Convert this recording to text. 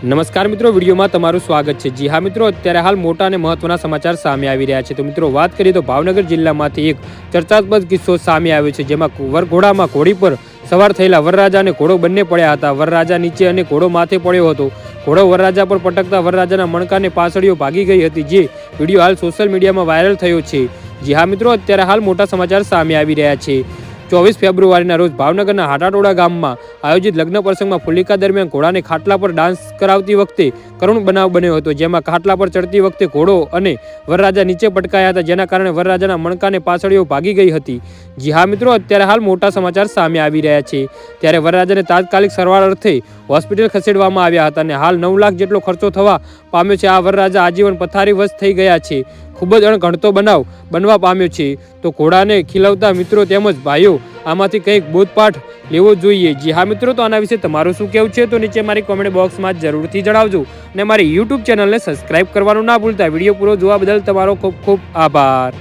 નમસ્કાર મિત્રો, વિડીયોમાં તમારું સ્વાગત છે। જી હા મિત્રો, અત્યારે હાલ મોટા અને મહત્વના સમાચાર સામે આવી રહ્યા છે। તો મિત્રો વાત કરીએ તો ભાવનગર જિલ્લામાંથી એક ચર્ચાસ્પદ કિસ્સો સામે આવ્યો છે, જેમાં વરઘોડામાં ઘોડી પર સવાર થયેલા વરરાજા અને ઘોડો બંને પડ્યા હતા। વરરાજા નીચે અને ઘોડો માથે પડ્યો હતો। ઘોડો વરરાજા પર પટકતા વરરાજાના મણકાને પાછળીઓ ભાગી ગઈ હતી, જે વિડીયો હાલ સોશિયલ મીડિયામાં વાયરલ થયો છે। જી હા મિત્રો, અત્યારે હાલ મોટા સમાચાર સામે આવી રહ્યા છે। 24 ફેબ્રુઆરીના રોજ ભાવનગરના હાટાટોડા ગામમાં આયોજિત લગ્ન પ્રસંગમાં ફુલિકા દરમિયાન ઘોડાને ખાટલા પર ડાન્સ કરાવતી વખતે કરુણ બનાવ બન્યો હતો, જેમાં ખાટલા પર ચડતી વખતે ઘોડો અને વરરાજા નીચે પટકાયા હતા, જેના કારણે વરરાજાના મણકાને પાછળીઓ ભાગી ગઈ હતી। જી હા મિત્રો, અત્યારે હાલ મોટા સમાચાર સામે આવી રહ્યા છે। ત્યારે વરરાજાને તાત્કાલિક સારવાર અર્થે હોસ્પિટલ ખસેડવામાં આવ્યા હતા અને હાલ 9 લાખ જેટલો ખર્ચો થવા પામ્યો છે। આ વરરાજા આજીવન પથારીવશ થઈ ગયા છે। ખૂબ જ અણઘડતો બનાવ બનવા પામ્યો છે। તો ઘોડાને ખીલવતા મિત્રો તેમજ ભાઈઓ આમાંથી કંઈક બોધપાઠ લેવો જોઈએ। જી હા મિત્રો, તો આના વિશે તમારું શું કહેવું છે તો નીચે મારી કોમેન્ટ બોક્સમાં જરૂરથી જણાવજો અને મારી યુટ્યુબ ચેનલને સબસ્ક્રાઇબ કરવાનું ના ભૂલતા। વિડીયો પૂરો જોવા બદલ તમારો ખૂબ ખૂબ આભાર।